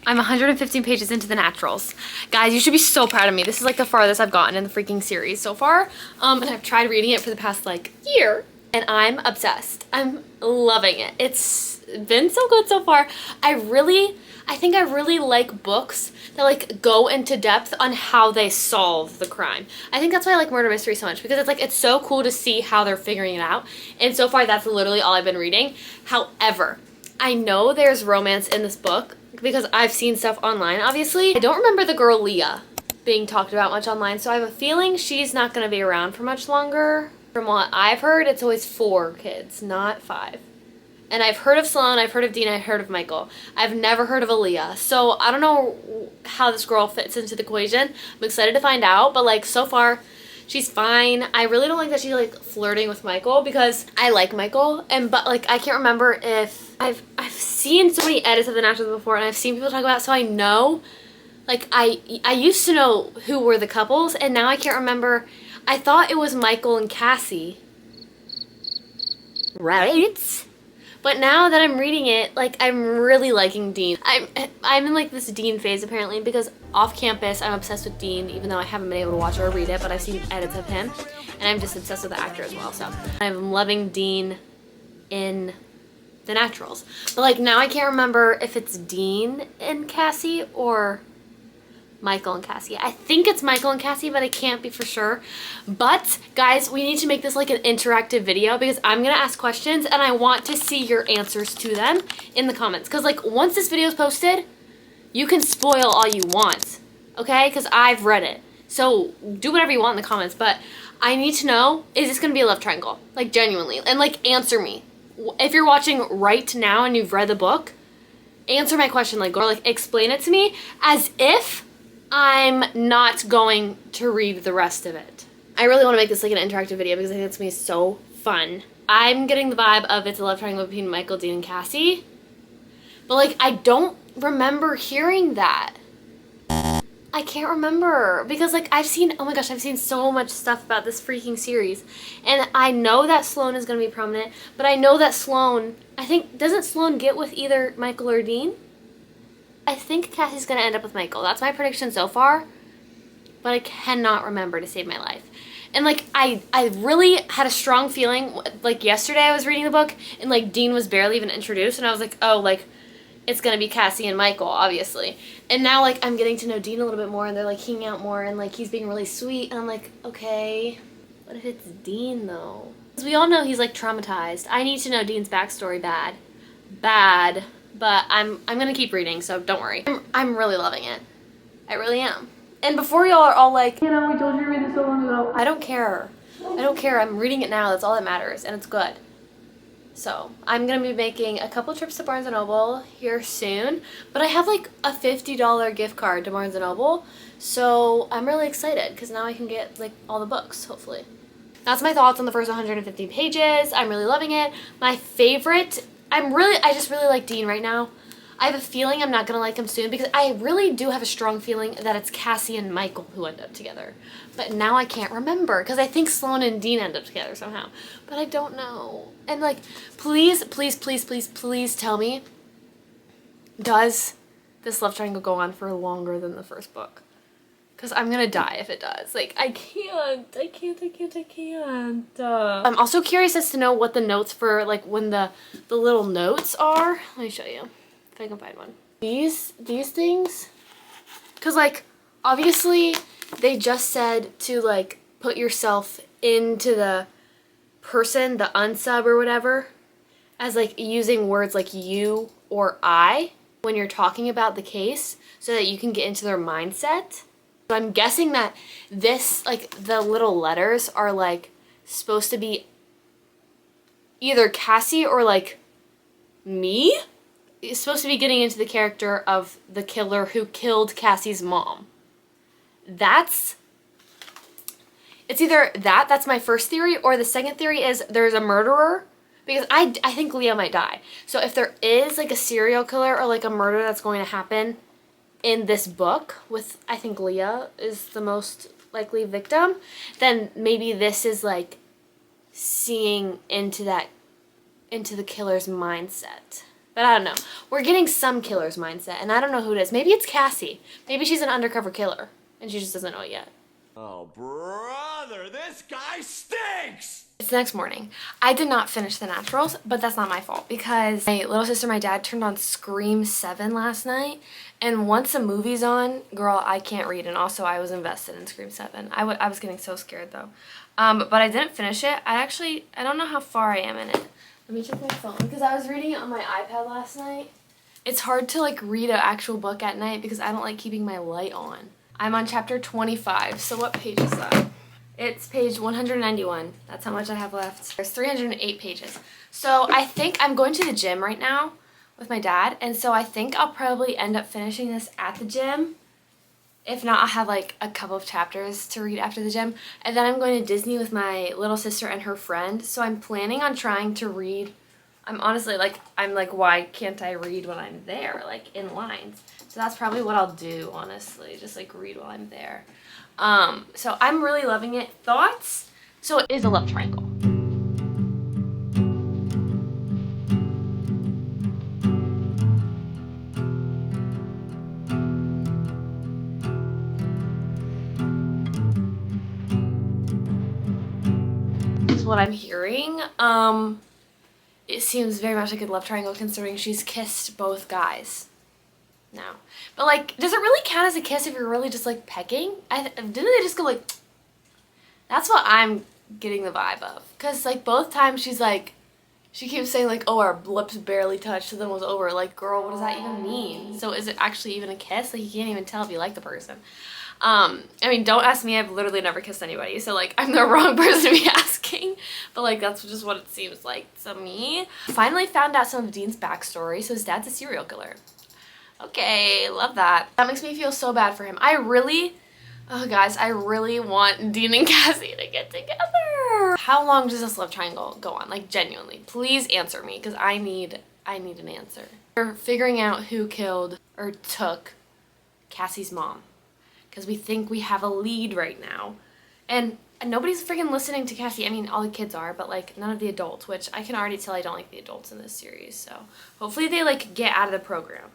I'm 115 pages into The Naturals. Guys, you should be so proud of me. This is like the farthest I've gotten in the freaking series so far. And I've tried reading it for the past like year. And I'm obsessed. I'm loving it. It's been so good so far. I think I really like books that like go into depth on how they solve the crime. I think that's why I like murder mystery so much, because it's like it's so cool to see how they're figuring it out. And so far that's literally all I've been reading. However, I know there's romance in this book because I've seen stuff online, obviously. I don't remember the girl Leah being talked about much online, so I have a feeling she's not going to be around for much longer. From what I've heard, it's always 4 kids, not 5. And I've heard of Sloane, I've heard of Dean, I've heard of Michael. I've never heard of Aaliyah. So I don't know how this girl fits into the equation. I'm excited to find out, but like so far, she's fine. I really don't like that she's like flirting with Michael because I like Michael, but like I can't remember if I've seen so many edits of The Naturals before, and I've seen people talk about it, so I know, like I used to know who were the couples, and now I can't remember. I thought it was Michael and Cassie, right? But now that I'm reading it, like I'm really liking Dean. I'm in like this Dean phase apparently, because off campus I'm obsessed with Dean, even though I haven't been able to watch or read it, but I've seen edits of him, and I'm just obsessed with the actor as well. So I'm loving Dean in The Naturals. But like now I can't remember if it's Dean and Cassie or Michael and Cassie. I think it's Michael and Cassie, but I can't be for sure. But guys, we need to make this like an interactive video, because I'm gonna ask questions and I want to see your answers to them in the comments. Because like once this video is posted, you can spoil all you want, okay? Because I've read it. So do whatever you want in the comments, but I need to know, is this gonna be a love triangle? Like genuinely, and like answer me. If you're watching right now and you've read the book, answer my question, like, or like explain it to me as if I'm not going to read the rest of it. I really want to make this like an interactive video because I think it's going to be so fun. I'm getting the vibe of it's a love triangle between Michael, Dean, and Cassie. But like, I don't remember hearing that. I can't remember because like I've seen, oh my gosh, I've seen so much stuff about this freaking series. And I know that Sloane is going to be prominent, but I know that Sloane, I think, doesn't Sloane get with either Michael or Dean? I think Cassie's going to end up with Michael. That's my prediction so far, but I cannot remember to save my life. And like, I really had a strong feeling, like yesterday I was reading the book and like Dean was barely even introduced, and I was like, oh, like it's going to be Cassie and Michael, obviously. And now like I'm getting to know Dean a little bit more, and they're like hanging out more, and like he's being really sweet, and I'm like, okay, what if it's Dean though? Because we all know he's like traumatized. I need to know Dean's backstory bad. But I'm gonna keep reading, so don't worry. I'm really loving it. I really am. And before y'all are all like, you know, we told you to read this so long ago. I don't care. I don't care. I'm reading it now. That's all that matters, and it's good. So I'm gonna be making a couple trips to Barnes & Noble here soon, but I have like a $50 gift card to Barnes & Noble, so I'm really excited because now I can get like all the books, hopefully. That's my thoughts on the first 150 pages. I'm really loving it. My favorite, I just really like Dean right now. I have a feeling I'm not going to like him soon because I really do have a strong feeling that it's Cassie and Michael who end up together. But now I can't remember because I think Sloane and Dean end up together somehow. But I don't know. And like, please tell me, does this love triangle go on for longer than the first book? Because I'm going to die if it does. Like, I can't. I'm also curious as to know what the notes for, like, when the little notes are. Let me show you if I can find one. These things. Because, like, obviously, they just said to, like, put yourself into the person, the unsub or whatever, as, like, using words like you or I when you're talking about the case so that you can get into their mindset. So I'm guessing that this, like, the little letters are, like, supposed to be either Cassie or, like, me? It's supposed to be getting into the character of the killer who killed Cassie's mom. It's either that's my first theory, or the second theory is there's a murderer, because I think Leah might die. So if there is, like, a serial killer or, like, a murder that's going to happen in this book with, I think Leah is the most likely victim, then maybe this is like seeing into the killer's mindset. But I don't know. We're getting some killer's mindset, and I don't know who it is. Maybe it's Cassie. Maybe she's an undercover killer, and she just doesn't know it yet. Oh, brother, this guy stinks! It's the next morning. I did not finish The Naturals, but that's not my fault because my little sister and my dad turned on Scream 7 last night, and once the movie's on, girl, I can't read, and also I was invested in Scream 7. I was getting so scared though. But I didn't finish it. I don't know how far I am in it. Let me check my phone because I was reading it on my iPad last night. It's hard to like read an actual book at night because I don't like keeping my light on. I'm on chapter 25, so what page is that? It's page 191. That's how much I have left. There's 308 pages. So I think I'm going to the gym right now with my dad, and so I think I'll probably end up finishing this at the gym. If not, I'll have like a couple of chapters to read after the gym. And then I'm going to Disney with my little sister and her friend. So I'm planning on trying to read. I'm like, why can't I read when I'm there, like in lines? So that's probably what I'll do, honestly, just like read while I'm there. So I'm really loving it. Thoughts? So it is a love triangle. Is what I'm hearing. It seems very much like a love triangle considering she's kissed both guys now. But like, does it really count as a kiss if you're really just like pecking? Didn't they just go like, that's what I'm getting the vibe of. Cause like both times she's like, she keeps saying like, oh, our lips barely touched, so then it was over. Like, girl, what does that even mean? So is it actually even a kiss? Like, you can't even tell if you like the person. I mean, don't ask me. I've literally never kissed anybody, so like I'm the wrong person to be asking. But like that's just what it seems like to me. Finally found out some of Dean's backstory. So his dad's a serial killer. Okay, love that. That makes me feel so bad for him. Guys, I really want Dean and Cassie to get together. How long does this love triangle go on? Like genuinely, please answer me because I need an answer. We're figuring out who killed or took Cassie's mom. Because we think we have a lead right now. And nobody's freaking listening to Cassie. I mean, all the kids are, but like none of the adults, which I can already tell I don't like the adults in this series. So hopefully they like get out of the program.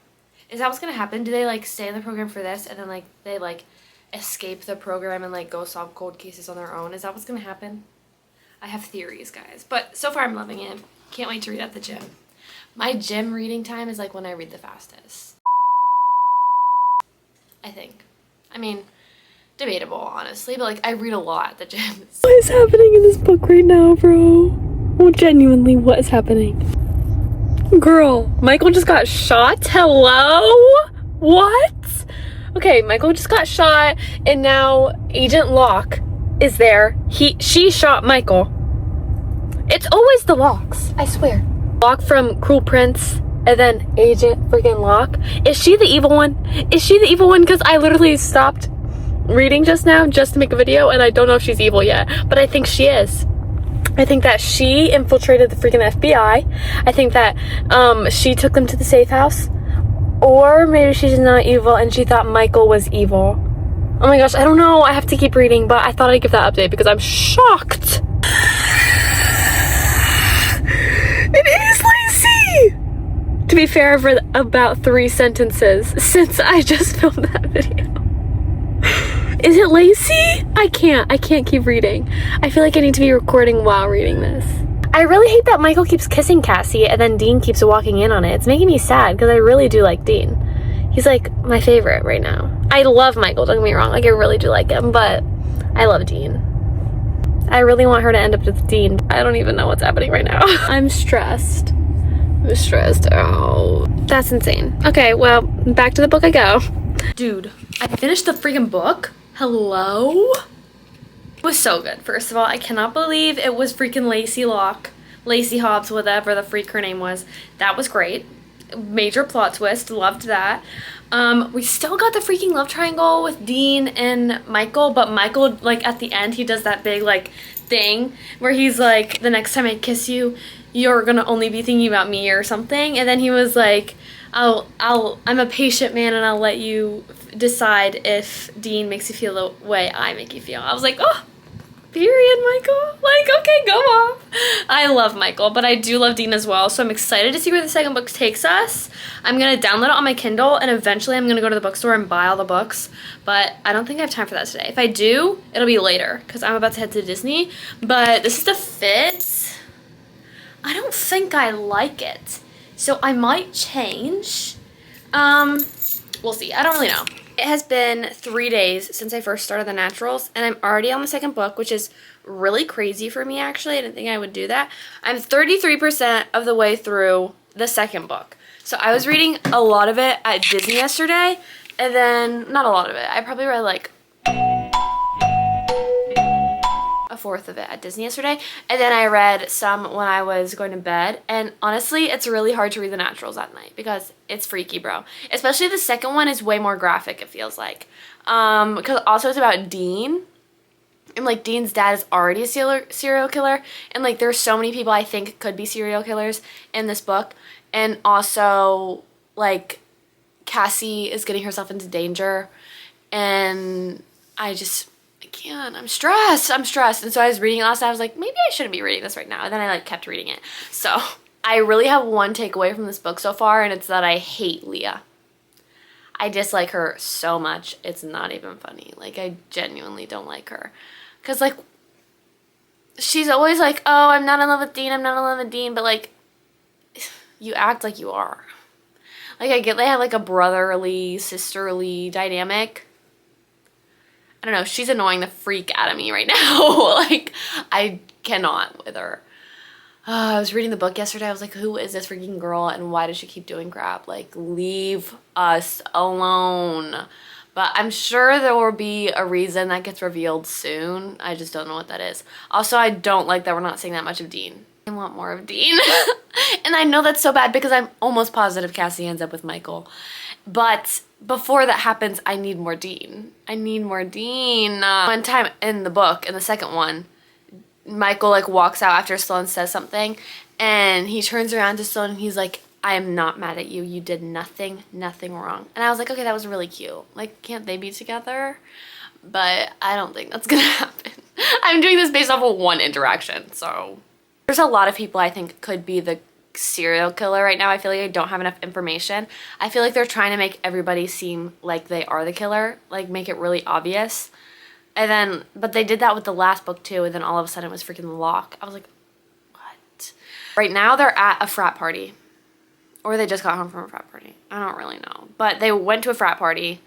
Is that what's gonna happen? Do they like stay in the program for this and then like they like escape the program and like go solve cold cases on their own? Is that what's gonna happen? I have theories, guys. But so far I'm loving it. Can't wait to read at the gym. My gym reading time is like when I read the fastest. I think. I mean, debatable, honestly, but like I read a lot at the gym. What is happening in this book right now, bro? Well, genuinely, what is happening? Girl, Michael just got shot? Hello? What? Okay, Michael just got shot, and now Agent Locke is there. She shot Michael. It's always the Locks, I swear. Locke from Cruel Prince. And then Agent freaking Locke. Is she the evil one? Is she the evil one? Because I literally stopped reading just now just to make a video and I don't know if she's evil yet. But I think she is. I think that she infiltrated the freaking FBI. I think that she took them to the safe house. Or maybe she's not evil and she thought Michael was evil. Oh my gosh, I don't know. I have to keep reading. But I thought I'd give that update because I'm shocked. It is Lacey! To be fair, I've read about 3 sentences since I just filmed that video. Is it Lacey? I can't keep reading. I feel like I need to be recording while reading this. I really hate that Michael keeps kissing Cassie and then Dean keeps walking in on it. It's making me sad because I really do like Dean. He's like my favorite right now. I love Michael, don't get me wrong. Like I really do like him, but I love Dean. I really want her to end up with Dean. I don't even know what's happening right now. I'm stressed. I'm stressed out. That's insane. Okay, well, back to the book I go. Dude, I finished the freaking book. Hello? It was so good. First of all, I cannot believe it was freaking Lacey Locke. Lacey Hobbs, whatever the freak her name was. That was great. Major plot twist. Loved that. We still got the freaking love triangle with Dean and Michael, but Michael, like, at the end, he does that big, like, thing where he's like, the next time I kiss you, you're gonna only be thinking about me or something. And then he was like, I'm a patient man and I'll let you decide if Dean makes you feel the way I make you feel. I was like, oh, Period, Michael. Like, okay, go off. I love Michael, but I do love Dean as well, so I'm excited to see where the second book takes us. I'm going to download it on my Kindle, and eventually I'm going to go to the bookstore and buy all the books, but I don't think I have time for that today. If I do, it'll be later, because I'm about to head to Disney, but this is the fit. I don't think I like it, so I might change. We'll see. I don't really know. It has been 3 days since I first started the Naturals, and I'm already on the second book, which is really crazy for me, actually. I didn't think I would do that. I'm 33% of the way through the second book. So I was reading a lot of it at Disney yesterday, and then, not a lot of it. I probably read like a fourth of it at Disney yesterday, and then I read some when I was going to bed, and honestly it's really hard to read the Naturals at night because it's freaky, bro. Especially the second one is way more graphic, it feels like, because also it's about Dean, and like Dean's dad is already a serial killer, and like there's so many people I think could be serial killers in this book, and also like Cassie is getting herself into danger, and I can't. I'm stressed. And so I was reading it last night. I was like, maybe I shouldn't be reading this right now. And then I like kept reading it. So I really have one takeaway from this book so far, and it's that I hate Leah. I dislike her so much. It's not even funny. Like, I genuinely don't like her. Because, like, she's always like, oh, I'm not in love with Dean. I'm not in love with Dean. But, like, you act like you are. Like, I get they have, like, a brotherly, sisterly dynamic. I don't know, she's annoying the freak out of me right now. Like, I cannot with her. I was reading the book yesterday. I was like, who is this freaking girl and why does she keep doing crap? Like, leave us alone. But I'm sure there will be a reason that gets revealed soon. I just don't know what that is. Also, I don't like that we're not seeing that much of Dean. I want more of Dean. And I know that's so bad because I'm almost positive Cassie ends up with Michael. But before that happens, I need more Dean. I need more Dean. One time in the book, in the second one, Michael like walks out after Sloane says something, and he turns around to Sloane and he's like, I am not mad at you. You did nothing wrong. And I was like, okay, that was really cute. Like, can't they be together? But I don't think that's gonna happen. I'm doing this based off of one interaction, so. There's a lot of people I think could be the serial killer right now. I feel like I don't have enough information. I feel like they're trying to make everybody seem like they are the killer, like make it really obvious. And then, but they did that with the last book too, and then all of a sudden it was freaking Locke. I was like, what? Right now they're at a frat party. Or they just got home from a frat party. I don't really know. But they went to a frat party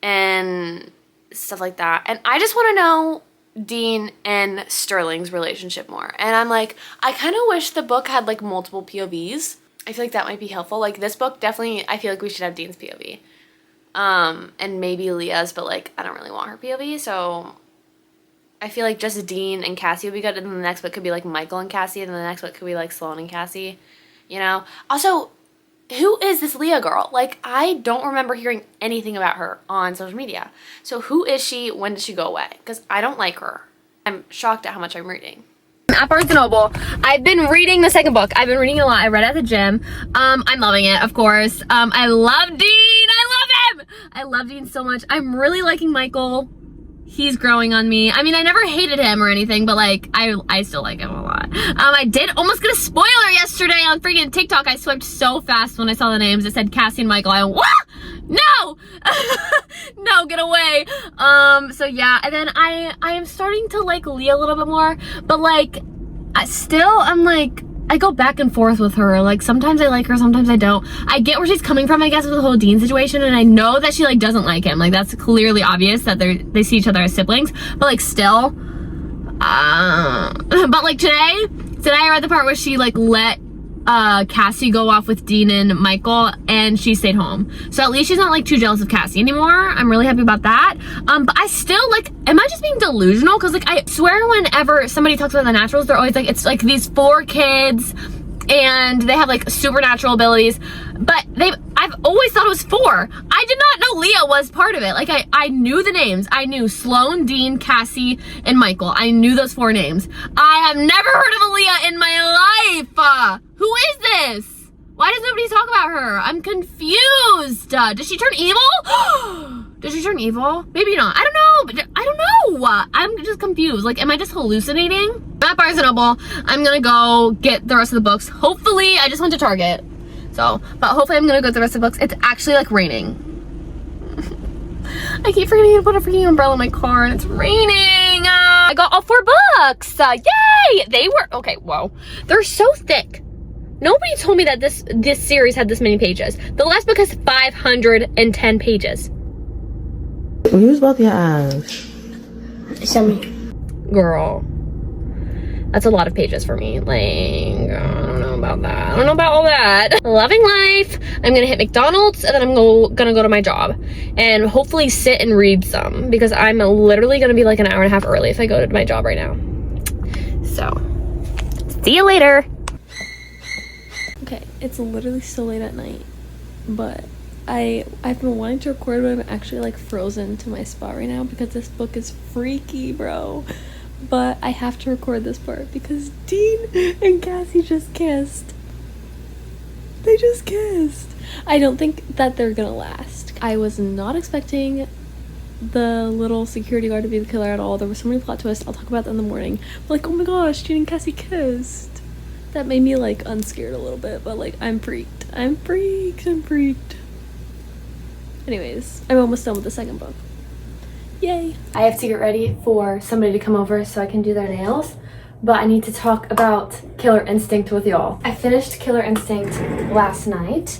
and stuff like that. And I just want to know Dean and Sterling's relationship more. And I'm like, I kind of wish the book had like multiple POVs. I feel like that might be helpful. Like this book definitely, I feel like we should have Dean's POV. And maybe Leah's, but like I don't really want her POV, so I feel like just Dean and Cassie would be good, and then the next book could be like Michael and Cassie, and then the next book could be like Sloane and Cassie, you know? Also, who is this Leah girl? Like, I don't remember hearing anything about her on social media. So who is she? When did she go away? Because I don't like her. I'm shocked at how much I'm reading. At Barnes & Noble, I've been reading the second book. I've been reading a lot. I read it at the gym. I'm loving it, of course. I love Dean. I love him. I love Dean so much. I'm really liking Michael. He's growing on me. I mean, I never hated him or anything, but like, I still like him a lot. I did almost get a spoiler yesterday on freaking TikTok. I swiped so fast when I saw the names. It said Cassie and Michael. I went, what? No! No, get away. So yeah, and then I am starting to like Leah a little bit more, but like, I'm like, I go back and forth with her. Like, sometimes I like her, sometimes I don't. I get where she's coming from, I guess, with the whole Dean situation, and I know that she, like, doesn't like him. Like, that's clearly obvious that they see each other as siblings. But, like, still. But, like, today I read the part where she, like, let Cassie go off with Dean and Michael, and she stayed home. So at least she's not, like, too jealous of Cassie anymore. I'm really happy about that. But I still, like, am I just being delusional? Because, like, I swear whenever somebody talks about the Naturals, they're always like, it's, like, these 4 kids, and they have, like, supernatural abilities. But I've always thought it was 4. I did not know Leah was part of it. Like, I knew the names. I knew Sloane, Dean, Cassie, and Michael. I knew those 4 names. I have never heard of a Leah in my life. Who is this? Why does nobody talk about her? I'm confused. Does she turn evil? Does she turn evil? Maybe not. I don't know. I'm just confused. Like, am I just hallucinating? I'm at Barnes & Noble. I'm gonna go get the rest of the books. Hopefully, I just went to Target. So, but hopefully I'm gonna go get the rest of the books. It's actually like raining. I keep forgetting to put a freaking umbrella in my car and it's raining. I got all 4 books. Yay! They were, okay, whoa. They're so thick. Nobody told me that this series had this many pages. The last book has 510 pages. Use both your eyes. Show me. Girl. That's a lot of pages for me. Like, I don't know about that. I don't know about all that. Loving life. I'm gonna hit McDonald's and then I'm gonna go to my job and hopefully sit and read some because I'm literally gonna be like an hour and a half early if I go to my job right now. So, see you later. Okay, it's literally so late at night, but I've been wanting to record, but I'm actually like frozen to my spot right now because this book is freaky, bro. But I have to record this part because Dean and Cassie just kissed. They just kissed. I don't think that they're gonna last. I was not expecting the little security guard to be the killer at all. There were so many plot twists. I'll talk about that in the morning. But like, oh my gosh, Dean and Cassie kissed. That made me like unscared a little bit, but like I'm freaked. I'm freaked. Anyways, I'm almost done with the second book. Yay. I have to get ready for somebody to come over so I can do their nails, but I need to talk about Killer Instinct with y'all. I finished Killer Instinct last night.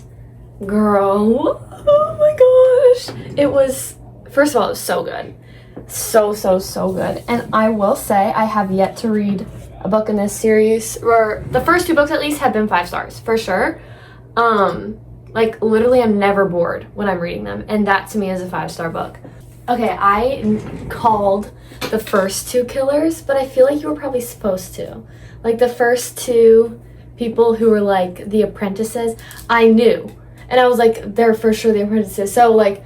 Girl, oh my gosh. It was, first of all, it was so good. So good. And I will say I have yet to read a book in this series, or the first 2 books at least have been 5 stars, for sure. Like literally I'm never bored when I'm reading them, and that to me is a 5-star book. Okay, I called the first 2 killers, but I feel like you were probably supposed to. Like the first 2 people who were like the apprentices, I knew. And I was like, they're for sure the apprentices. So like,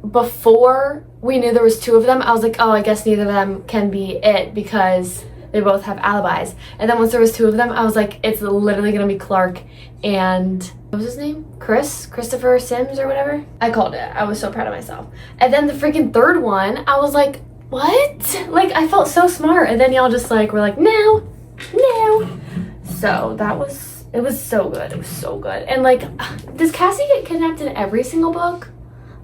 before we knew there was 2 of them, I was like, oh, I guess neither of them can be it because they both have alibis. And then once there was 2 of them, I was like, it's literally gonna be Clark and, what was his name? Christopher Sims or whatever? I called it. I was so proud of myself. And then the freaking 3rd one, I was like, what? Like, I felt so smart. And then y'all just like, were like, no. So that was, it was so good. It was so good. And like, does Cassie get kidnapped in every single book?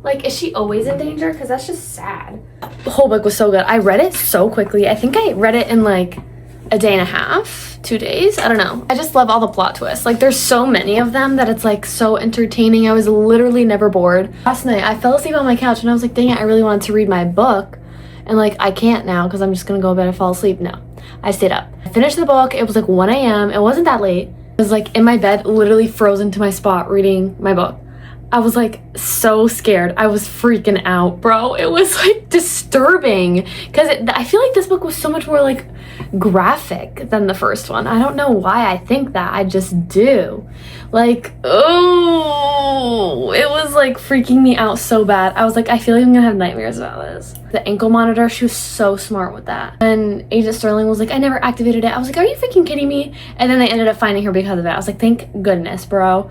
Like, is she always in danger? Because that's just sad. The whole book was so good. I read it so quickly. I think I read it in like a day and a half, 2 days. I don't know. I just love all the plot twists. Like, there's so many of them that it's like so entertaining. I was literally never bored. Last night, I fell asleep on my couch and I was like, dang it, I really wanted to read my book. And like, I can't now because I'm just gonna go to bed and fall asleep. No, I stayed up. I finished the book. It was like 1 a.m. It wasn't that late. I was like in my bed, literally frozen to my spot reading my book. I was like so scared. I was freaking out, bro. It was like disturbing because I feel like this book was so much more like graphic than the first one. I don't know why I think that. I just do. Like, oh, it was like freaking me out so bad. I was like, I feel like I'm gonna have nightmares about this. The ankle monitor, she was so smart with that. And Agent Sterling was like, I never activated it. I was like, are you freaking kidding me? And then they ended up finding her because of it. I was like, thank goodness, bro.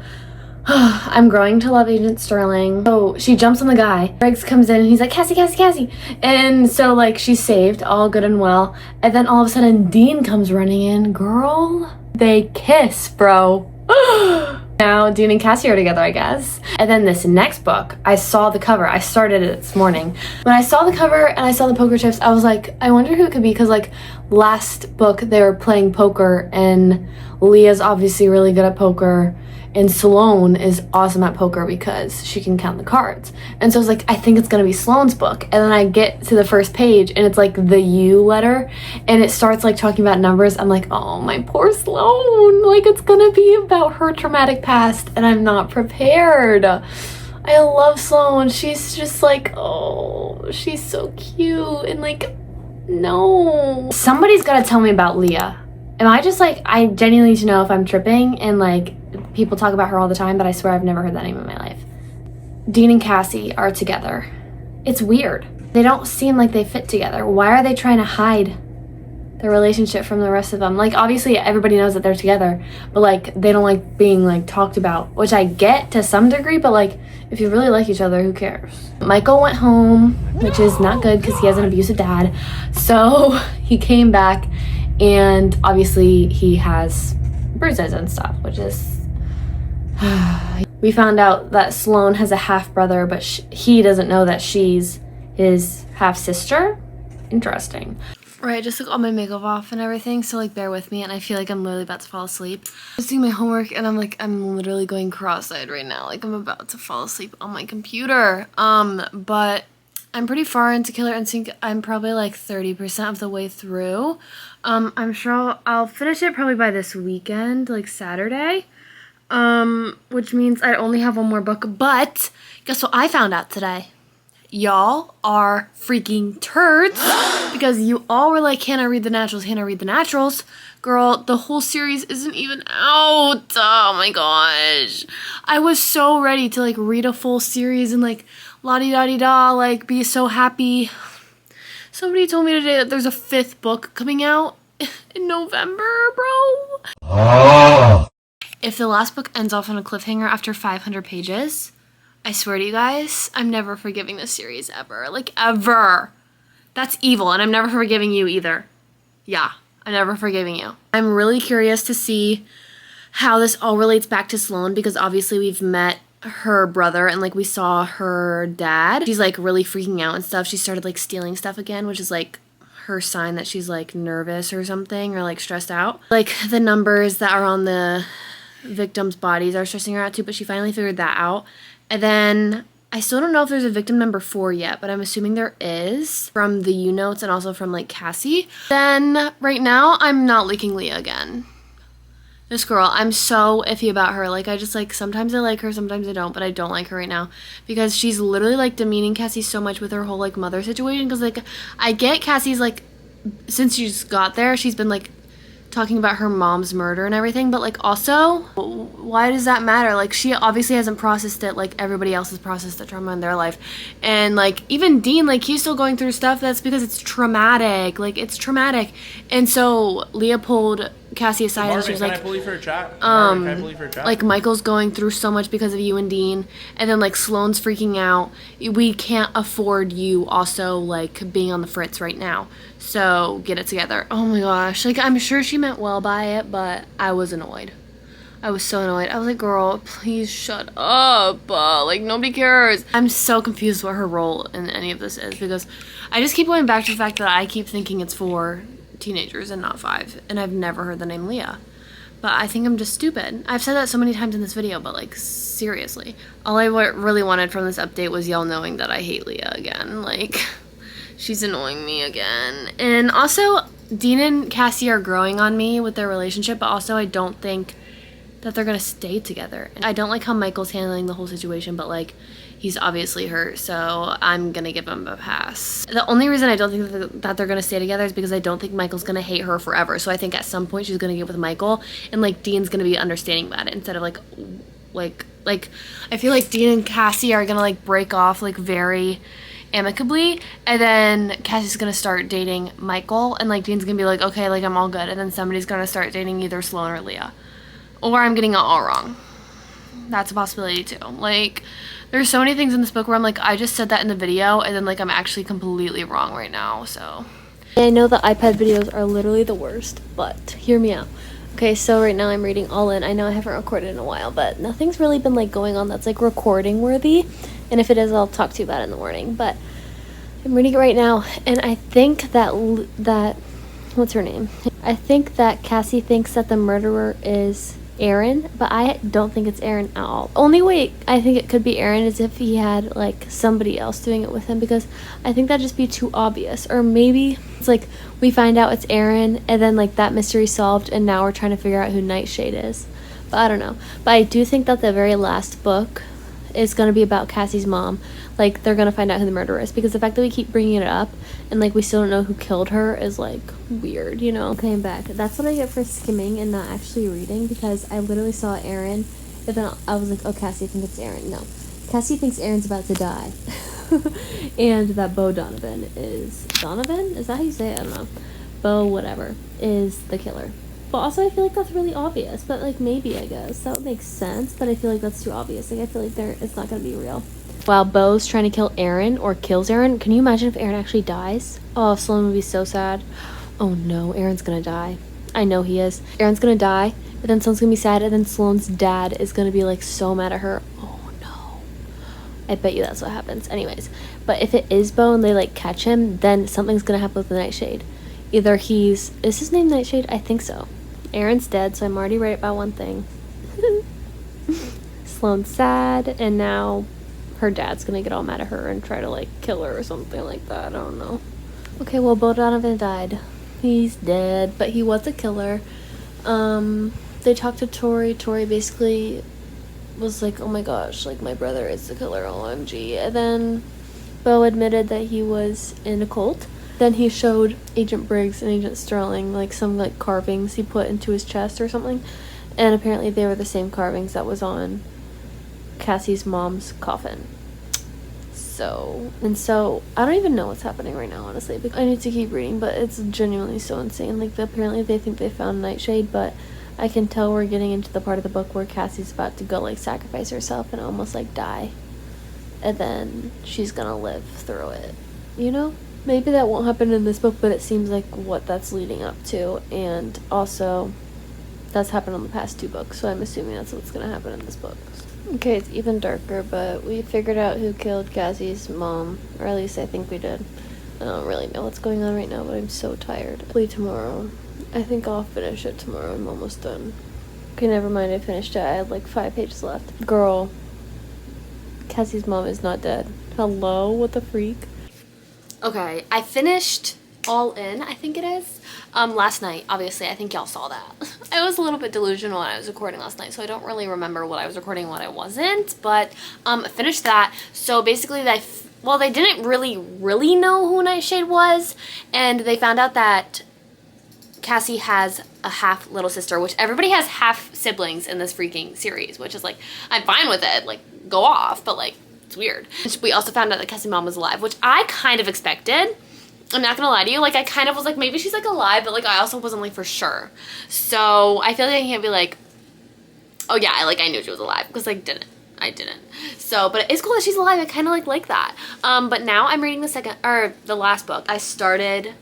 I'm growing to love Agent Sterling. So she jumps on the guy. Briggs comes in and he's like, Cassie. And so like she's saved, all good and well. And then all of a sudden Dean comes running in. Girl, they kiss, bro. Now Dean and Cassie are together, I guess. And then this next book, I saw the cover. I started it this morning. When I saw the cover and I saw the poker chips, I was like, I wonder who it could be, because like last book they were playing poker and Leah's obviously really good at poker. And Sloane is awesome at poker because she can count the cards. And so I was like, I think it's gonna be Sloane's book. And then I get to the first page and it's like the U letter and it starts like talking about numbers. I'm like, oh, my poor Sloane. Like, it's gonna be about her traumatic past and I'm not prepared. I love Sloane. She's just like, oh, she's so cute. And like, no. Somebody's gotta tell me about Leah. Am I just like, I genuinely need to know if I'm tripping and like, people talk about her all the time, but I swear I've never heard that name in my life. Dean and Cassie are together. It's weird. They don't seem like they fit together. Why are they trying to hide their relationship from the rest of them. Like, obviously everybody knows that they're together, but like they don't like being like talked about, which I get to some degree, but like if you really like each other, who cares? Michael went home, which is not good because he has an abusive dad. So he came back, and obviously he has bruises and stuff, which is we found out that Sloane has a half brother, but he doesn't know that she's his half sister. Interesting. Right, just took all my makeup off and everything, so like bear with me, and I feel like I'm literally about to fall asleep. Just doing my homework, and I'm literally going cross-eyed right now, like I'm about to fall asleep on my computer. But I'm pretty far into Killer Instinct. I'm probably like 30% of the way through. I'm sure I'll finish it probably by this weekend, like Saturday. Which means I only have one more book, but guess what I found out today? Y'all are freaking turds because you all were like, Hannah, read the naturals, Hannah, read the naturals. Girl, the whole series isn't even out. Oh my gosh. I was so ready to like read a full series and like la-di-da-di-da, like be so happy. Somebody told me today that there's a 5th book coming out in November, bro. If the last book ends off on a cliffhanger after 500 pages, I swear to you guys, I'm never forgiving this series ever. Like, ever. That's evil, and I'm never forgiving you either. Yeah, I'm never forgiving you. I'm really curious to see how this all relates back to Sloane, because obviously we've met her brother, and, like, we saw her dad. She's, like, really freaking out and stuff. She started, like, stealing stuff again, which is, like, her sign that she's, like, nervous or something, or, like, stressed out. Like, the numbers that are on the victims' bodies are stressing her out, too, but she finally figured that out. And then I still don't know if there's a victim number 4 yet, but I'm assuming there is from the U-Notes and also from like Cassie. Then right now I'm not liking Leah again. This girl, I'm so iffy about her. Like, I just like, sometimes I like her, sometimes I don't, but I don't like her right now because she's literally like demeaning Cassie so much with her whole like mother situation. Because like, I get Cassie's like, since she's got there, she's been like talking about her mom's murder and everything, but like also, why does that matter? Like, she obviously hasn't processed it like everybody else has processed the trauma in their life. And like, even Dean, like, he's still going through stuff. That's because it's traumatic. Like, it's traumatic. And so Leah pulled Cassie aside and she was like, can I believe her chat? Can I believe her chat? Like, Michael's going through so much because of you and Dean, and then like Sloane's freaking out. We can't afford you also like being on the fritz right now, so get it together. Oh my gosh, like, I'm sure she meant well by it, but I was annoyed. I was so annoyed. I was like, girl, please shut up. Like, nobody cares. I'm so confused what her role in any of this is, because I just keep going back to the fact that I keep thinking it's for teenagers and not 5, and I've never heard the name Leah. But I think I'm just stupid. I've said that so many times in this video, but like, seriously. All I really wanted from this update was y'all knowing that I hate Leah again. Like, she's annoying me again. And also, Dean and Cassie are growing on me with their relationship, but also I don't think that they're gonna stay together. I don't like how Michael's handling the whole situation, but like, he's obviously hurt, so I'm gonna give him a pass. The only reason I don't think that they're gonna stay together is because I don't think Michael's gonna hate her forever. So I think at some point she's gonna get with Michael, and like, Dean's gonna be understanding about it instead of like I feel like Dean and Cassie are gonna like break off like very amicably, and then Cassie's gonna start dating Michael, and like Dean's gonna be like, okay, like, I'm all good, and then somebody's gonna start dating either Sloane or Leah. Or I'm getting it all wrong. That's a possibility too. Like, there's so many things in this book where I'm like, I just said that in the video, and then like, I'm actually completely wrong right now, so. I know the iPad videos are literally the worst, but hear me out. Okay, so right now I'm reading All In. I know I haven't recorded in a while, but nothing's really been like going on that's like recording worthy. And if it is, I'll talk to you about it in the morning. But I'm reading it right now, and I think that what's her name? I think that Cassie thinks that the murderer is Aaron, but I don't think it's Aaron at all. Only way I think it could be Aaron is if he had like somebody else doing it with him, because I think that'd just be too obvious. Or maybe it's like we find out it's Aaron, and then like that mystery solved, and now we're trying to figure out who Nightshade is. But I don't know. But I do think that the very last book is going to be about Cassie's mom. Like, they're going to find out who the murderer is, because the fact that we keep bringing it up and like we still don't know who killed her is like weird, you know. Okay, I'm back. That's what I get for skimming and not actually reading, because I literally saw Aaron, and then I was like, oh, Cassie, I think it's Aaron. No, Cassie thinks Aaron's about to die. And that Bo Donovan is that how you say it? I don't know. Bo whatever is the killer. But also I feel like that's really obvious. But like maybe I guess that would make sense. But I feel like that's too obvious. Like I feel like it's not gonna be real. While Bo's trying to kill Aaron or kills Aaron, can you imagine if Aaron actually dies? Oh, Sloan would be so sad. Oh no, Aaron's gonna die. I know he is. Aaron's gonna die, and then Sloan's gonna be sad, and then Sloan's dad is gonna be like so mad at her. Oh no. I bet you that's what happens. Anyways, but if it is Bo and they like catch him, then something's gonna happen with the Nightshade. Either is his name Nightshade? I think so. Aaron's dead, so I'm already right about one thing. Sloan's sad, and now her dad's gonna get all mad at her and try to like kill her or something like that. I don't know. Okay, well, Bo Donovan died. He's dead, but he was a killer. They talked to Tori. Tori basically was like, oh my gosh, like my brother is the killer, OMG. And then Bo admitted that he was in a cult. Then he showed Agent Briggs and Agent Sterling like some like carvings he put into his chest or something, and apparently they were the same carvings that was on Cassie's mom's coffin. So I don't even know what's happening right now, honestly. I need to keep reading, but it's genuinely so insane. Like apparently they think they found Nightshade, but I can tell we're getting into the part of the book where Cassie's about to go like sacrifice herself and almost like die, and then she's gonna live through it, you know? Maybe that won't happen in this book, but it seems like what that's leading up to. And also, that's happened on the past 2 books, so I'm assuming that's what's going to happen in this book. Okay, it's even darker, but we figured out who killed Cassie's mom. Or at least I think we did. I don't really know what's going on right now, but I'm so tired. Hopefully tomorrow. I think I'll finish it tomorrow. I'm almost done. Okay, never mind. I finished it. I had like 5 pages left. Girl, Cassie's mom is not dead. Hello? What the freak? Okay, I finished All In, I think it is, last night. Obviously, I think y'all saw that. I was a little bit delusional when I was recording last night, so I don't really remember what I was recording and what I wasn't, but I finished that. So basically, they didn't really know who Nightshade was, and they found out that Cassie has a half little sister, which everybody has half siblings in this freaking series, which is like, I'm fine with it, like, go off, but like, it's weird. We also found out that Cassie's mom was alive, which I kind of expected. I'm not gonna lie to you. Like, I kind of was like, maybe she's like alive, but like, I also wasn't like for sure. So I feel like I can't be like, oh yeah, I knew she was alive, because like, I didn't. So, but it's cool that she's alive. I kind of like that. But now I'm reading the last book. I started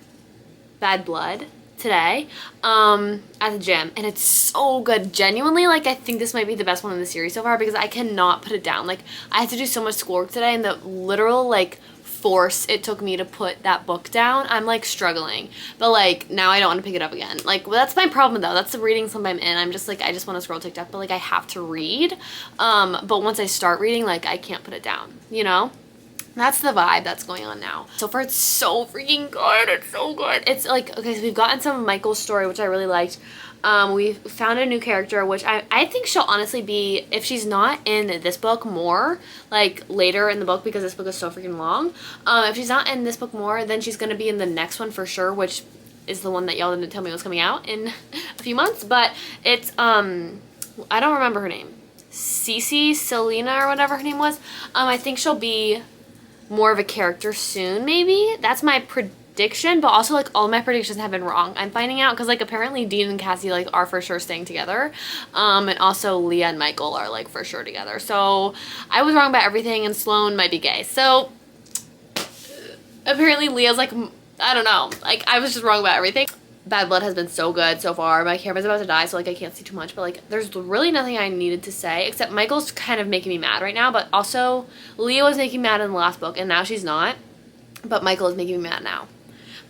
Bad Blood today at the gym, and it's so good. Genuinely, like, I think this might be the best one in the series so far, because I cannot put it down. Like, I had to do so much schoolwork today, and the literal like force it took me to put that book down, I'm like struggling. But like, now I don't want to pick it up again. Like, well, that's my problem though. That's the reading slump I'm in. I'm just like, I just want to scroll TikTok, but like, I have to read. But once I start reading, like, I can't put it down, you know? That's the vibe that's going on now. So far, it's so freaking good. It's so good. It's like, okay, so we've gotten some of Michael's story, which I really liked. We found a new character, which I think she'll honestly be, if she's not in this book more, like later in the book, because this book is so freaking long. If she's not in this book more, then she's going to be in the next one for sure, which is the one that y'all didn't tell me was coming out in a few months. But it's, I don't remember her name. Selena or whatever her name was. I think she'll be more of a character soon, maybe. That's my prediction, but also like all my predictions have been wrong. I'm finding out because like apparently Dean and Cassie like are for sure staying together, and also Leah and Michael are like for sure together. So I was wrong about everything, and Sloan might be gay. So apparently Leah's like, I don't know, like I was just wrong about everything. Bad Blood has been so good so far. My camera's about to die, so like I can't see too much, but like there's really nothing I needed to say, except Michael's kind of making me mad right now, but also Leah was making me mad in the last book, and now she's not, but Michael is making me mad now.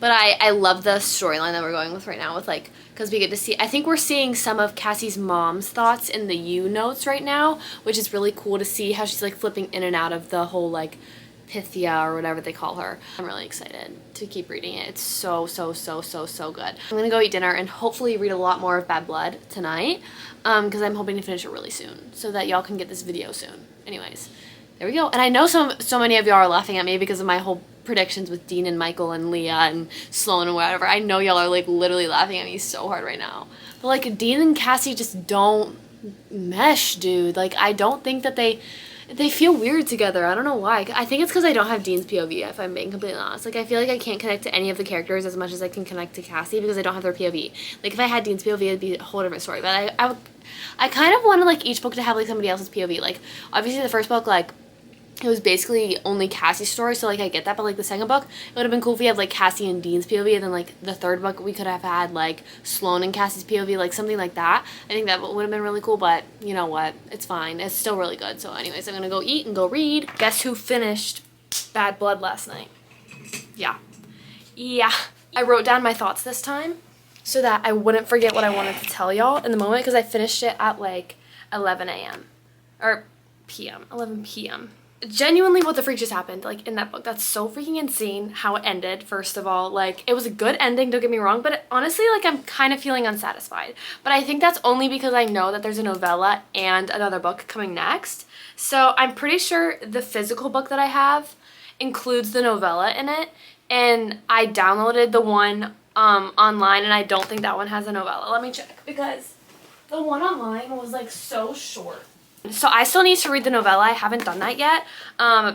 But I love the storyline that we're going with right now, with like, because we get to see, I think we're seeing some of Cassie's mom's thoughts in the U notes right now, which is really cool to see how she's like flipping in and out of the whole like Pythia or whatever they call her. I'm really excited to keep reading it. It's so good. I'm gonna go eat dinner and hopefully read a lot more of Bad Blood tonight, because I'm hoping to finish it really soon so that y'all can get this video soon. Anyways, there we go. And I know so many of y'all are laughing at me because of my whole predictions with Dean and Michael and Leah and Sloan and whatever. I know y'all are like literally laughing at me so hard right now. But like Dean and Cassie just don't mesh, dude. Like I don't think that they, they feel weird together. I don't know why. I think it's because I don't have Dean's POV, if I'm being completely honest. Like, I feel like I can't connect to any of the characters as much as I can connect to Cassie because I don't have their POV. Like, if I had Dean's POV, it'd be a whole different story. But I kind of wanted, like, each book to have, like, somebody else's POV. Like, obviously the first book, like, it was basically only Cassie's story, so, like, I get that, but, like, the second book, it would have been cool if we had, like, Cassie and Dean's POV, and then, like, the third book, we could have had, like, Sloane and Cassie's POV, like, something like that. I think that would have been really cool, but you know what? It's fine. It's still really good. So anyways, I'm gonna go eat and go read. Guess who finished Bad Blood last night? Yeah. I wrote down my thoughts this time so that I wouldn't forget what I wanted to tell y'all in the moment, because I finished it at, like, 11 a.m. or p.m. 11 p.m. Genuinely, what the freak just happened, like, in that book. That's so freaking insane how it ended, first of all. Like, it was a good ending, don't get me wrong, but honestly, like, I'm kind of feeling unsatisfied. But I think that's only because I know that there's a novella and another book coming next. So I'm pretty sure the physical book that I have includes the novella in it, and I downloaded the one online, and I don't think that one has a novella. Let me check, because the one online was, like, so short. So I still need to read the novella. I haven't done that yet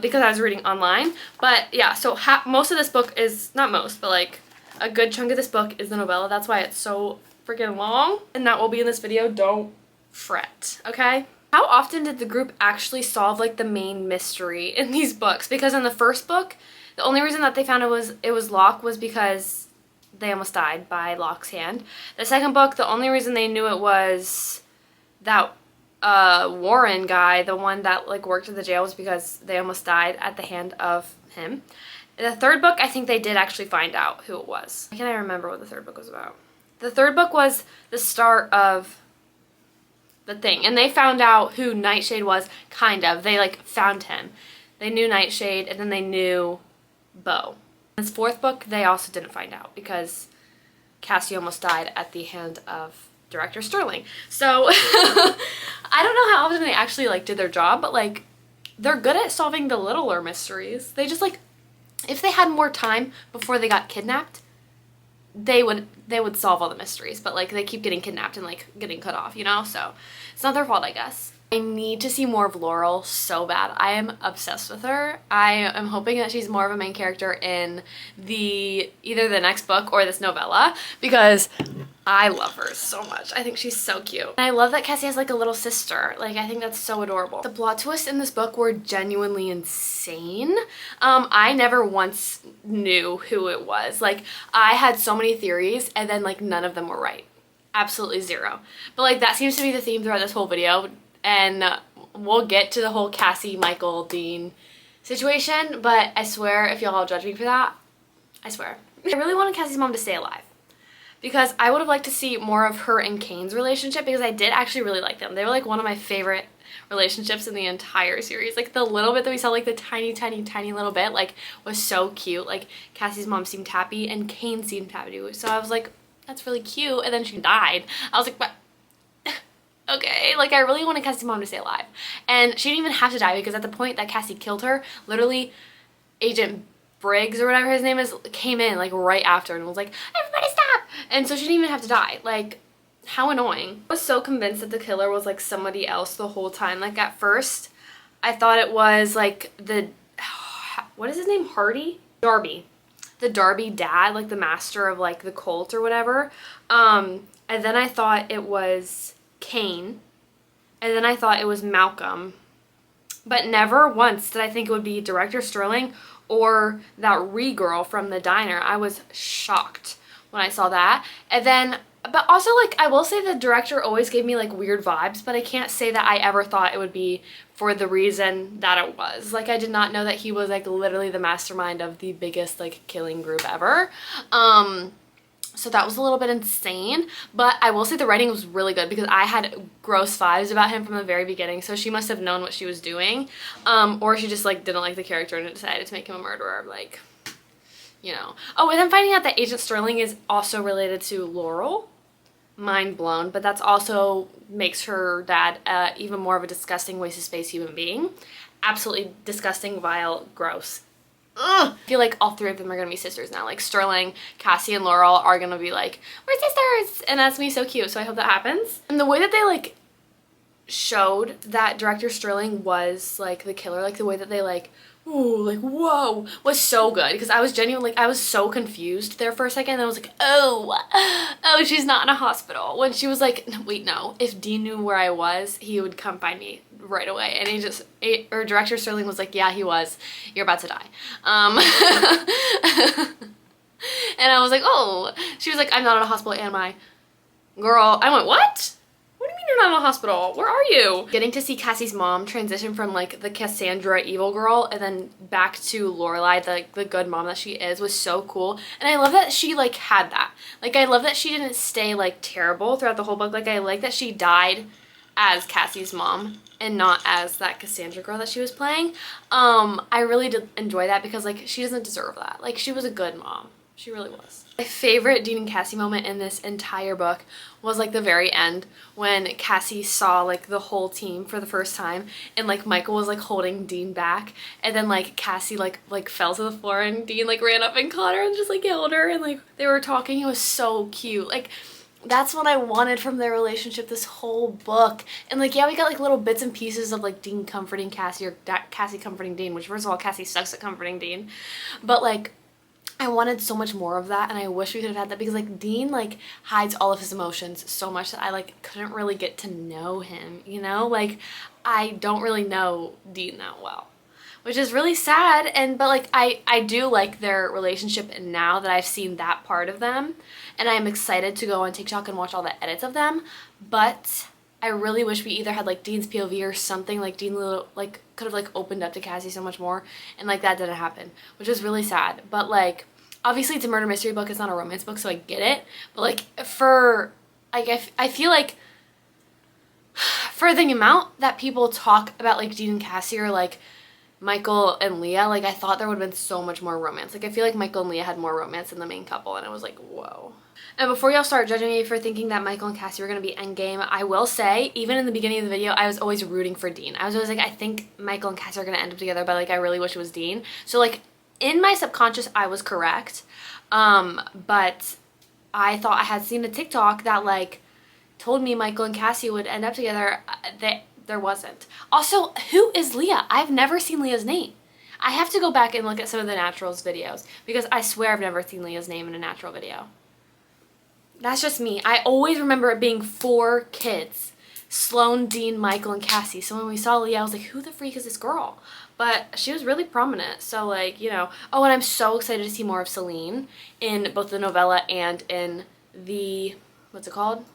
because I was reading online. But yeah, so most of this book is, not most, but like a good chunk of this book is the novella. That's why it's so freaking long. And that will be in this video. Don't fret, okay? How often did the group actually solve like the main mystery in these books? Because in the first book, the only reason that they found it was Locke was because they almost died by Locke's hand. The second book, the only reason they knew it was that Warren guy, the one that like worked at the jail, was because they almost died at the hand of him. In the third book, I think they did actually find out who it was. Why can't I remember what the third book was about? The third book was the start of the thing, and they found out who Nightshade was, kind of. They like found him. They knew Nightshade, and then they knew Beau. In this fourth book, they also didn't find out because Cassie almost died at the hand of Director Sterling. So I don't know how often they actually like did their job, but like they're good at solving the littler mysteries. They just like, if they had more time before they got kidnapped, they would solve all the mysteries, but like they keep getting kidnapped and like getting cut off, you know? So it's not their fault, I guess. I need to see more of Laurel so bad. I am obsessed with her. I am hoping that she's more of a main character in either the next book or this novella, because I love her so much. I think she's so cute. And I love that Cassie has like a little sister. Like, I think that's so adorable. The plot twists in this book were genuinely insane. I never once knew who it was. Like, I had so many theories and then like none of them were right. Absolutely zero. But like that seems to be the theme throughout this whole video. And we'll get to the whole Cassie, Michael, Dean situation, but I swear, if y'all judge me for that, I swear. I really wanted Cassie's mom to stay alive because I would have liked to see more of her and Kane's relationship, because I did actually really like them. They were like one of my favorite relationships in the entire series. Like the little bit that we saw, like the tiny little bit, like was so cute. Like Cassie's mom seemed happy and Kane seemed happy too. So I was like, that's really cute. And then she died. I was like, but okay, like I really wanted Cassie's mom to stay alive. And she didn't even have to die, because at the point that Cassie killed her, literally Agent Briggs or whatever his name is came in like right after and was like, everybody stop! And so she didn't even have to die. Like, how annoying. I was so convinced that the killer was like somebody else the whole time. Like at first I thought it was like what is his name? Hardy? Darby. The Darby dad, like the master of like the cult or whatever. And then I thought it was Kane, and then I thought it was Malcolm, but never once did I think it would be Director Sterling or that girl from the diner. I was shocked when I saw that. And then, but also like I will say the director always gave me like weird vibes, but I can't say that I ever thought it would be for the reason that it was. Like I did not know that he was like literally the mastermind of the biggest like killing group ever. So that was a little bit insane, but I will say the writing was really good, because I had gross vibes about him from the very beginning, so she must have known what she was doing, or she just like didn't like the character and decided to make him a murderer, like, you know. Oh, and then finding out that Agent Sterling is also related to Laurel, mind blown, but that's also makes her dad even more of a disgusting waste of space human being. Absolutely disgusting, vile, gross. Ugh. I feel like all three of them are gonna be sisters now. Like Sterling, Cassie, and Laurel are gonna be like, we're sisters! And that's me so cute, so I hope that happens. And the way that they like showed that director Sterling was like the killer, like the way that they like, ooh, like whoa, was so good, because I was genuinely like, I was so confused there for a second, and I was like, oh, she's not in a hospital, when she was like, no, wait, no, if Dean knew where I was, he would come find me right away. And or director Sterling was like, yeah, he was, you're about to die. And I was like, oh, she was like, I'm not in a hospital, am I? Girl, I went, what? What do you mean you're not in a hospital? Where are you? Getting to see Cassie's mom transition from like the Cassandra evil girl and then back to Lorelai, the good mom that she is, was so cool. And I love that she like had that. Like, I love that she didn't stay like terrible throughout the whole book. Like, I like that she died as Cassie's mom and not as that Cassandra girl that she was playing. I really did enjoy that, because like, she doesn't deserve that. Like, she was a good mom. She really was. My favorite Dean and Cassie moment in this entire book was like the very end, when Cassie saw like the whole team for the first time, and like Michael was like holding Dean back, and then like Cassie like fell to the floor, and Dean like ran up and caught her and just like held her, and like they were talking. It was so cute. Like, that's what I wanted from their relationship this whole book. And like, yeah, we got like little bits and pieces of like Dean comforting Cassie, or Cassie comforting Dean, which first of all, Cassie sucks at comforting Dean, but like, I wanted so much more of that, and I wish we could have had that, because like Dean like hides all of his emotions so much that I like couldn't really get to know him, you know? Like, I don't really know Dean that well, which is really sad. And but like, I do like their relationship now that I've seen that part of them, and I'm excited to go on TikTok and watch all the edits of them. But I really wish we either had like Dean's POV or something, like Dean like could have like opened up to Cassie so much more, and like that didn't happen, which is really sad. But like, obviously it's a murder mystery book, it's not a romance book, so I get it. But like, for like, I feel like for the amount that people talk about like Dean and Cassie, or like Michael and Leah, like I thought there would have been so much more romance. Like, I feel like Michael and Leah had more romance than the main couple, and I was like, whoa. And before y'all start judging me for thinking that Michael and Cassie were going to be endgame, I will say, even in the beginning of the video, I was always rooting for Dean. I was always like, I think Michael and Cassie are going to end up together, but like, I really wish it was Dean. So like, in my subconscious, I was correct. But I thought I had seen a TikTok that like told me Michael and Cassie would end up together. There wasn't. Also, who is Leah? I've never seen Leah's name. I have to go back and look at some of the Naturals videos, because I swear I've never seen Leah's name in a Natural video. That's just me. I always remember it being 4 kids. Sloane, Dean, Michael, and Cassie. So when we saw Leah, I was like, who the freak is this girl? But she was really prominent. So like, you know. Oh, and I'm so excited to see more of Celine in both the novella and in the, what's it called?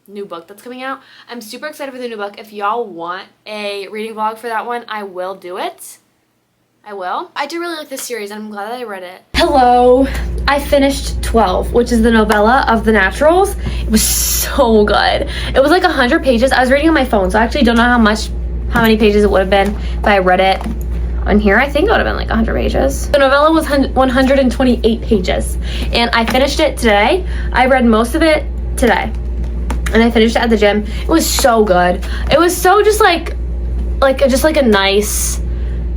New book that's coming out. I'm super excited for the new book. If y'all want a reading vlog for that one, I will do it. I will. I do really like this series, and I'm glad that I read it. Hello. I finished 12, which is the novella of the Naturals. It was so good. It was like 100 pages. I was reading on my phone, so I actually don't know how many pages it would have been if I read it on here. I think it would have been like 100 pages. The novella was 128 pages, and I finished it today. I read most of it today, and I finished it at the gym. It was so good. It was so just like a nice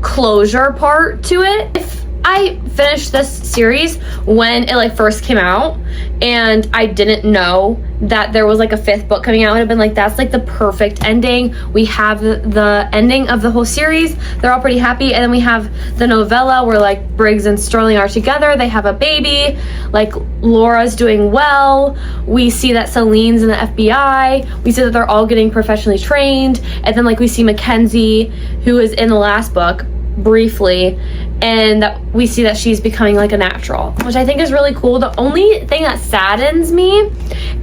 closure part to it. If I finished this series when it like first came out and I didn't know that there was like a 5th book coming out, I would have been like, that's like the perfect ending. We have the ending of the whole series. They're all pretty happy. And then we have the novella where like Briggs and Sterling are together. They have a baby. Like, Laura's doing well. We see that Celine's in the FBI. We see that they're all getting professionally trained. And then like we see Mackenzie, who is in the last book briefly, and that we see that she's becoming like a natural, which I think is really cool. The only thing that saddens me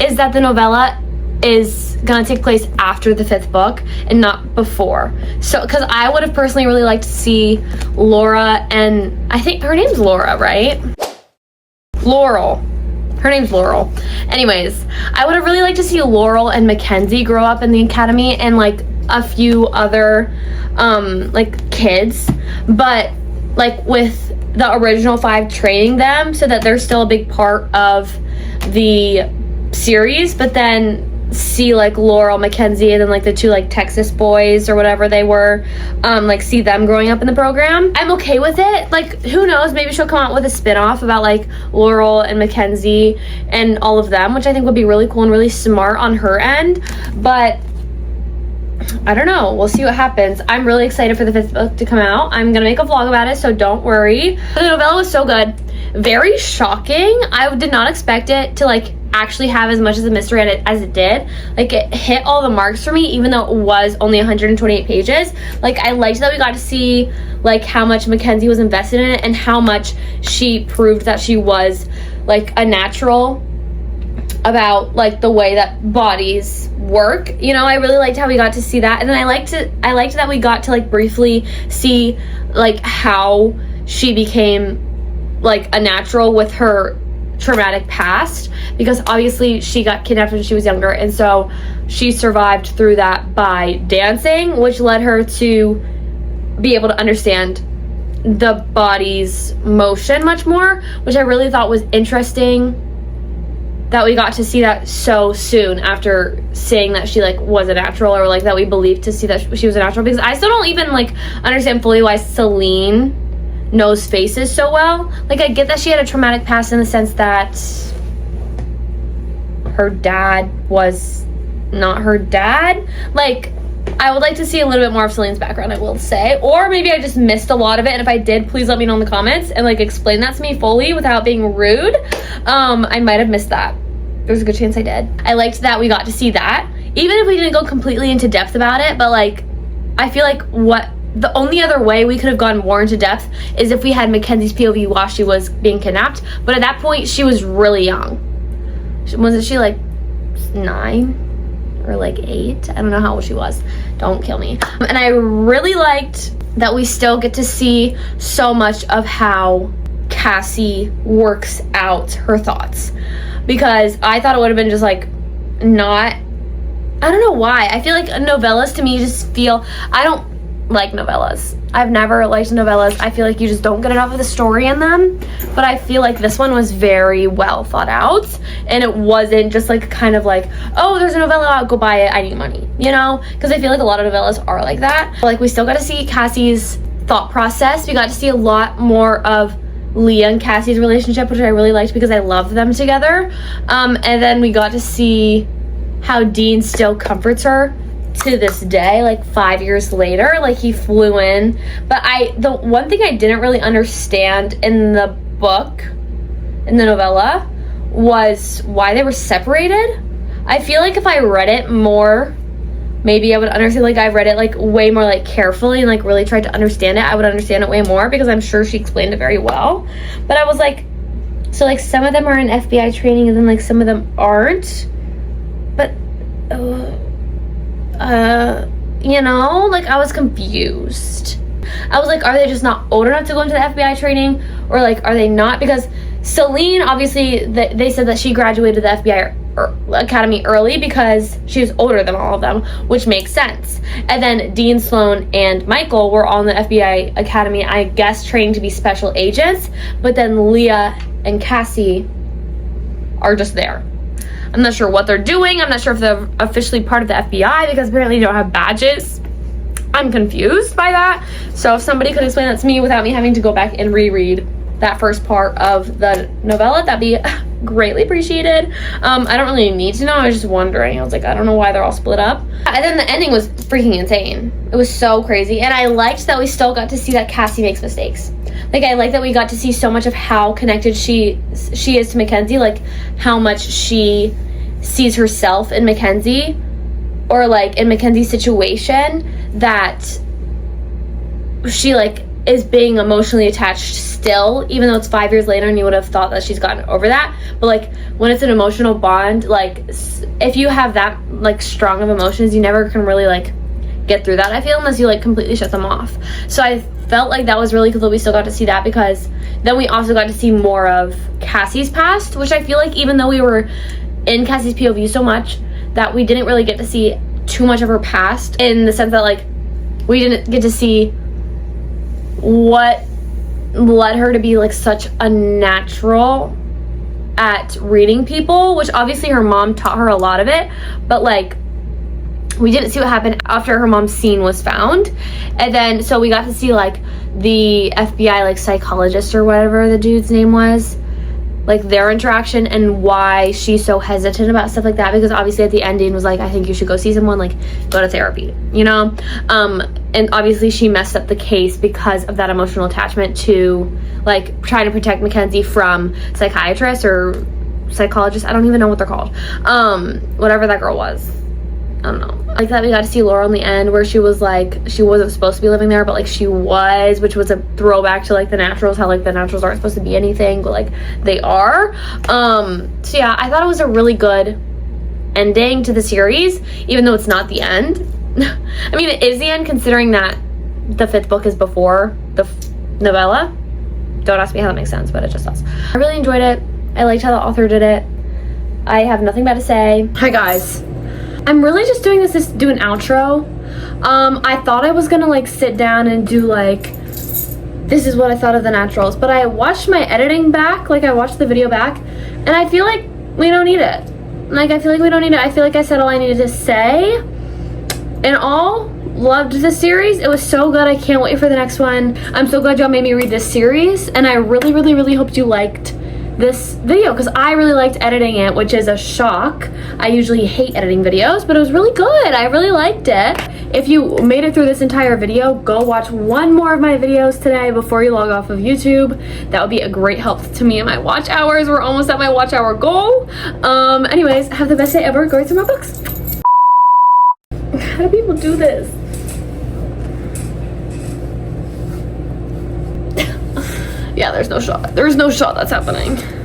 is that the novella is gonna take place after the 5th book and not before. So, because I would have personally really liked to see Laura, and I think her name's Laura, right? Laurel. Her name's Laurel. Anyways, I would have really liked to see Laurel and Mackenzie grow up in the academy, and like a few other like kids, but like with the original 5 training them so that they're still a big part of the series, but then see like Laurel, Mackenzie, and then like the 2 like Texas boys or whatever they were, like see them growing up in the program. I'm okay with it. Like, who knows, maybe she'll come out with a spin-off about like Laurel and Mackenzie and all of them, which I think would be really cool and really smart on her end. But I don't know. We'll see what happens. I'm really excited for the 5th book to come out. I'm gonna make a vlog about it, so don't worry. The novella was so good. Very shocking. I did not expect it to like actually have as much as a mystery as it did. Like, it hit all the marks for me, even though it was only 128 pages. Like, I liked that we got to see like how much Mackenzie was invested in it and how much she proved that she was like a natural about like the way that bodies work. You know, I really liked how we got to see that. And then I liked that we got to like briefly see like how she became like a natural with her traumatic past, because obviously she got kidnapped when she was younger, and so she survived through that by dancing, which led her to be able to understand the body's motion much more, which I really thought was interesting that we got to see that so soon after saying that she like was a natural, or like that we believed to see that she was a natural, because I still don't even like understand fully why Celine knows faces so well. Like, I get that she had a traumatic past in the sense that her dad was not her dad. Like, I would like to see a little bit more of Celine's background, I will say. Or maybe I just missed a lot of it, and if I did, please let me know in the comments and like explain that to me fully without being rude. I might have missed that. There's a good chance I did. I liked that we got to see that, even if we didn't go completely into depth about it. But like, I feel like the only other way we could have gone more into depth is if we had Mackenzie's POV while she was being kidnapped. But at that point, she was really young. Wasn't she like 9 or like 8? I don't know how old she was. Don't kill me. And I really liked that we still get to see so much of how Cassie works out her thoughts. Because I thought it would have been just like not... I don't know why. I feel like novellas to me just feel... I don't like novellas. I've never liked novellas. I feel like you just don't get enough of the story in them. But I feel like this one was very well thought out, and it wasn't just like kind of like, oh, there's a novella out, go buy it, I need money, you know? Because I feel like a lot of novellas are like that. But, like, we still got to see Cassie's thought process. We got to see a lot more of Leah and Cassie's relationship, which I really liked because I loved them together. And then we got to see how Dean still comforts her to this day, like 5 years later. Like, he flew in. But the one thing I didn't really understand in the book, in the novella, was why they were separated. I feel like if I read it more, maybe I would understand. Like, I read it like way more like carefully and like really tried to understand it, I would understand it way more, because I'm sure she explained it very well. But I was like, so like some of them are in FBI training and then like some of them aren't. But you know, like, I was confused. I was like, are they just not old enough to go into the FBI training, or like, are they not? Because Celine, obviously, they said that she graduated the FBI academy early because she was older than all of them, which makes sense. And then Dean, Sloan, and Michael were all in the FBI academy, I guess, training to be special agents. But then Leah and Cassie are just there. I'm not sure what they're doing. I'm not sure if they're officially part of the FBI, because apparently they don't have badges. I'm confused by that. So if somebody could explain that to me without me having to go back and reread that first part of the novella, that'd be greatly appreciated. I don't really need to know. I was just wondering. I was like, I don't know why they're all split up. And then the ending was freaking insane. It was so crazy. And I liked that we still got to see that Cassie makes mistakes. Like, I like that we got to see so much of how connected she is to Mackenzie, like how much she sees herself in Mackenzie, or like in Mackenzie's situation, that she like is being emotionally attached still, even though it's 5 years later and you would have thought that she's gotten over that. But like, when it's an emotional bond, like if you have that like strong of emotions, you never can really like get through that, I feel, unless you like completely shut them off. So I felt like that was really cool that we still got to see that, because then we also got to see more of Cassie's past, which I feel like even though we were in Cassie's POV so much, that we didn't really get to see too much of her past, in the sense that like we didn't get to see what led her to be like such a natural at reading people, which obviously her mom taught her a lot of it, but like we didn't see what happened after her mom's scene was found. And then so we got to see like the FBI like psychologist or whatever the dude's name was, like their interaction and why she's so hesitant about stuff like that, because obviously at the end Dean was like, I think you should go see someone, like go to therapy, you know. And obviously she messed up the case because of that emotional attachment to like trying to protect Mackenzie from psychiatrists or psychologists. I don't even know what they're called. Whatever that girl was, I don't know. Like that we got to see Laura in the end where she was like, she wasn't supposed to be living there, but like she was, which was a throwback to like the Naturals, how like the Naturals aren't supposed to be anything, but like they are. So yeah, I thought it was a really good ending to the series, even though it's not the end. I mean, it is the end considering that the 5th book is before the novella. Don't ask me how that makes sense, but it just does. I really enjoyed it. I liked how the author did it. I have nothing bad to say. Hi guys. I'm really just doing this to do an outro. I thought I was gonna like sit down and do like, this is what I thought of the Naturals, but I watched my editing back, like I watched the video back, and I feel like we don't need it. Like I feel like we don't need it. I feel like I said all I needed to say. In all, loved this series. It was so good. I can't wait for the next one. I'm so glad y'all made me read this series, and I really, really, really hoped you liked this video because I really liked editing it, which is a shock. I usually hate editing videos, but it was really good. I really liked it. If you made it through this entire video, go watch one more of my videos today before you log off of YouTube. That would be a great help to me in my watch hours. We're almost at my watch hour goal. Anyways, have the best day ever going through my books. How do people do this? Yeah, there's no shot. There's no shot that's happening.